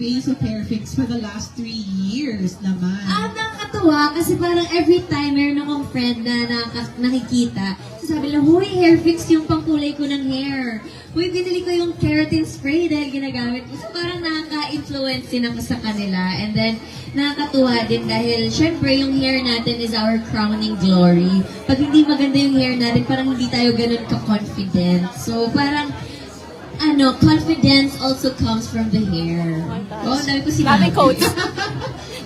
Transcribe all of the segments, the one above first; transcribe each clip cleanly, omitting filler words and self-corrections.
face of Hairfix for the last 3 years naman. Nakakatuwa kasi parang every time meron akong friend na nakikita, sasabi lang, "Hoy, Hairfix yung pangkulay ko ng hair. Hoy, binili ko yung keratin spray dahil ginagamit ko." So parang nakaka-influence din ako sa kanila. And then, nakakatuwa din dahil syempre yung hair natin is our crowning glory. Pag hindi maganda yung hair natin, parang hindi tayo ganun ka-confident. So parang, confidence also comes from the hair. Oh, dami ko sinabi. Daming quotes.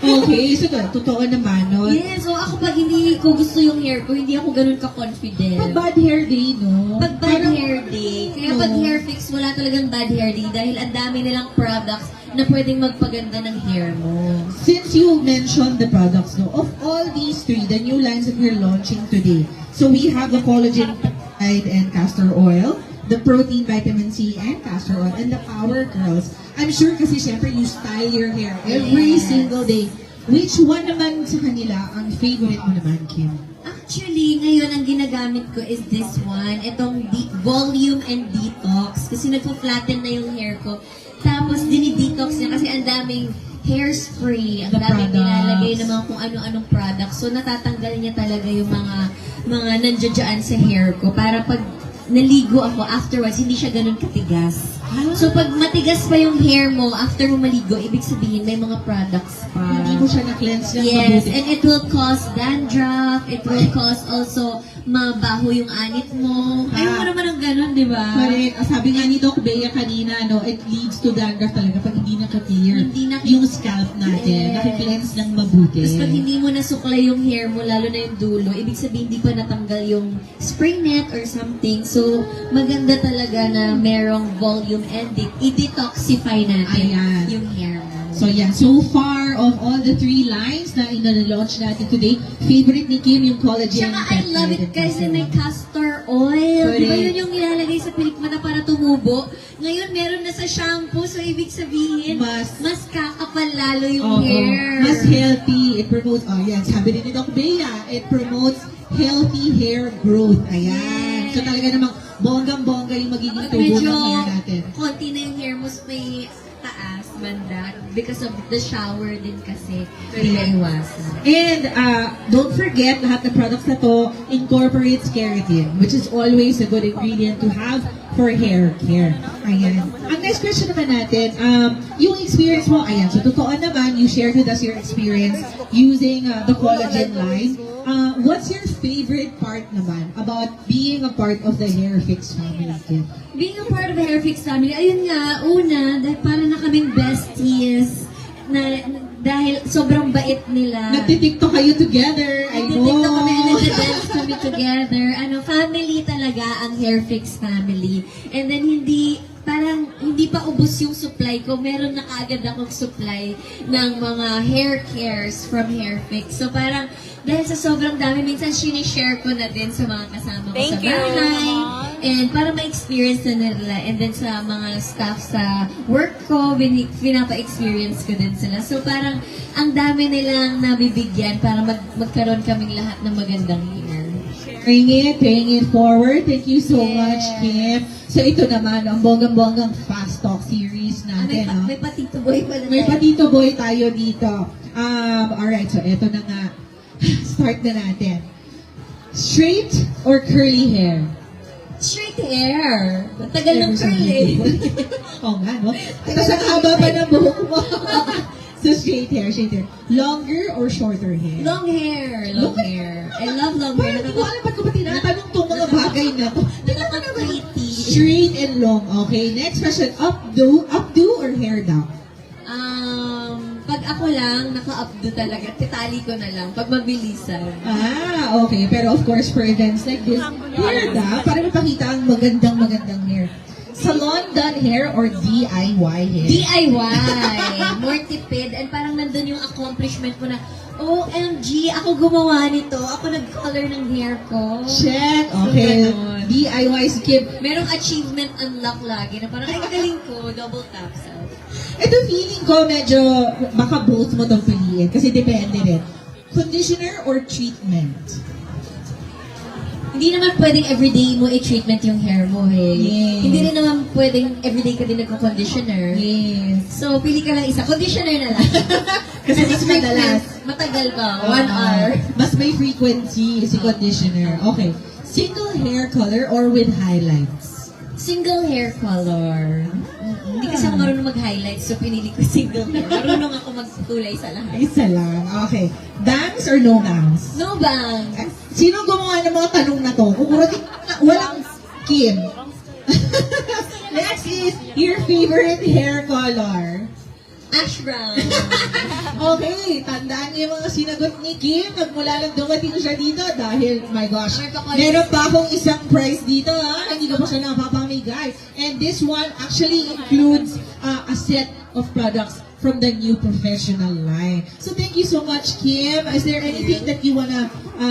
Okay, so totoo naman, no? Yes, so ako pag hindi ko gusto yung hair ko, hindi ako ganun ka-confident. Pag bad hair day, no? Pag bad hair day, kaya pag hair fix, wala talagang bad hair day dahil ang dami nilang products na pwedeng magpaganda ng hair mo. Since you mentioned the products, no, of all these 3, the new lines that we're launching today, so we have the collagen peptide and castor oil, the protein vitamin C and castor oil, and the power curls. I'm sure kasi syempre you style your hair every single day. Which one naman sa kanila ang favorite mo naman, Kim? Actually, ngayon ang ginagamit ko is this one. Itong volume and detox. Kasi nagpa-flatten na yung hair ko. Tapos dinidetox niya kasi ang daming hairspray. Ang The daming products. nilalagay naman kung ano-anong products. So natatanggal niya talaga yung mga nandiyan sa hair ko. Para pag naligo ako afterwards, hindi siya ganun katigas. So pag matigas pa yung hair mo after mo maligo, ibig sabihin may mga products pa. Hindi mo siya na-cleanse ng Yes, mabuti. and it will cause dandruff, it will cause also mabaho yung anit mo. Ayaw mo naman ang ganun, di ba? Correct. Sabi nga ni Doc Bea kanina, no, it leads to dandruff talaga pag hindi naka-clear Hindi yung scalp natin. Yes. Naki-cleanse ng mabuti. Tapos pag hindi mo nasuklay yung hair mo, lalo na yung dulo, ibig sabihin hindi pa natanggal yung spray net or something. So, maganda talaga na merong volume and i-detoxify natin Ayan. yung hair mo. So yan, so far of all the 3 lines na ina-launch natin today, favorite ni Kim yung collagen. Tsaka I love it peptide and kasi castor may oil. castor oil. Di ba Correct. yun yung nilalagay sa pilikmata para tumubo? Ngayon meron na sa shampoo, so ibig sabihin, mas kakapal lalo yung Oo, hair. mas healthy. It promotes, yan, sabi din ni Doc Bea, it promotes healthy hair growth. Ayan. So talaga namang bonggang-bongga yung magiging Pag tubo medyo ng hair natin. konti na yung hair mo, may taas, banda, because of the shower din kasi, hindi na iwasan. And don't forget, lahat ng products na to incorporates keratin, which is always a good ingredient to have for hair care. Ayan. Ang next question naman natin, yung experience mo, ayan, so totoo naman, you shared with us your experience using the collagen line. What's your favorite part naman about being a part of the Hairfix family, Kim? Being a part of the Hairfix family, ayun nga, una, dahil para na kaming besties, dahil sobrang bait nila. Nagtitiktok kayo together, I know. Nagtitiktok kami and nagda-dance kami together. Family talaga ang Hairfix family. And then parang hindi pa ubos yung supply ko. Meron na kaagad akong supply ng mga hair cares from Hairfix. So parang dahil sa sobrang dami, minsan sinishare ko na din sa mga kasama ko Thank sa you. bahay. And para ma-experience na nila. And then sa mga staff sa work ko, pinapa-experience ko din sila. So parang ang dami nilang nabibigyan para magkaroon kaming lahat ng magandang hair. Paying it forward. Thank you so Yes. much, Kim. So ito naman, ang bonggang-bonggang Fast Talk series natin. no? May patito boy pala May tayo. patito boy tayo dito. Alright, so ito na nga. Start na natin. Straight or curly hair? Straight hair. Matagal ng curl eh. Oo nga, no? Tapos ang haba pa ng buhok mo. So straight hair. Longer or shorter hair? Long hair. I love long hair. Parang hindi ko alam ba't ko ba tinatanong tong mga bagay na to. Nakaka-pretty. Straight and long. Okay, next question. Updo or hair down? Pag ako lang, naka-updo talaga. Titali ko na lang. Pag mabilisan. Okay. Pero of course, for events like this, hair down, para mapakita ang magandang hair. Salon done hair or DIY hair? DIY. More tipid. And parang nandun yung accomplishment mo na, OMG, ako gumawa nito. Ako nag-color ng hair ko. Check. So, Okay. ganon. DIY skip. Merong achievement unlock lagi na parang, ay, galing ko. Double tap self. Ito feeling ko medyo baka both mo itong piliin kasi depende rin. Conditioner or treatment? Hindi naman pwedeng everyday mo i-treatment yung hair mo eh. Yes. Hindi rin naman pwedeng everyday ka din nagko-conditioner. Yes. So, pili ka lang isa. Conditioner na lang. Kasi mas madalas. Matagal ba? 1 hour. Mas may frequency si conditioner. Okay. Single hair color or with highlights? Single hair color. Hindi kasi ako marunong mag-highlights, so pinili ko single hair. Marunong ako magkulay sa lahat. Isa lang. Okay. Bangs or no bangs? No bang. Sino gumawa ng mga tanong na to? Kung walang Kim. Next is your favorite hair color. Ash brown. Okay, tandaan niyo yung mga sinagot ni Kim. Nagmula lang dumating siya dito dahil, my gosh, May pa-collect. meron pa akong isang prize dito ha. Hindi ko pa siya napapamigay. And this one actually includes a set of products from the new professional line. So thank you so much, Kim. Is there anything that you wanna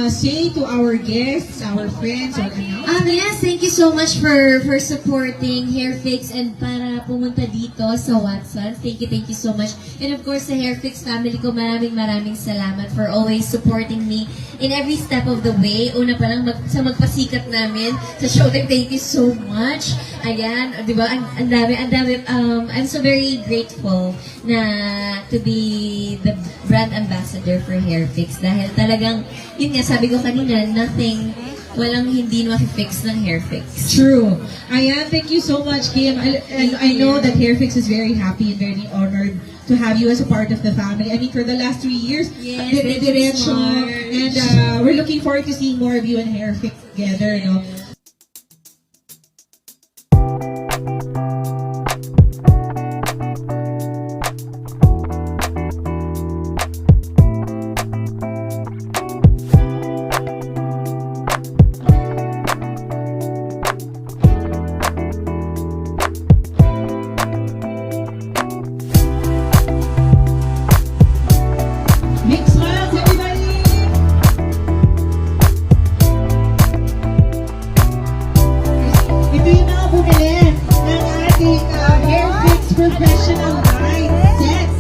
say to our guests, our friends, or announce? Yes, thank you so much for supporting Hairfix and para pumunta dito sa Watson. Thank you so much. And of course, sa Hairfix family ko, maraming salamat for always supporting me in every step of the way. Una pa lang sa magpasikat namin sa showtime, thank you so much. Ayan, di ba? Ang dami. I'm so very grateful na to be the brand ambassador for Hairfix dahil talagang, yun nga, sabi ko kanina, walang hindi ma-fix ng Hairfix. True. Ayan, thank you so much, Kim. I know that Hairfix is very happy and very honored to have you as a part of the family. I mean, for the last 3 years, Yes, diretso, March. and we're looking forward to seeing more of you and Hairfix together, you know. Big smiles, everybody! Ito yung mga bumili ng ating Hairfix Professional Line Set.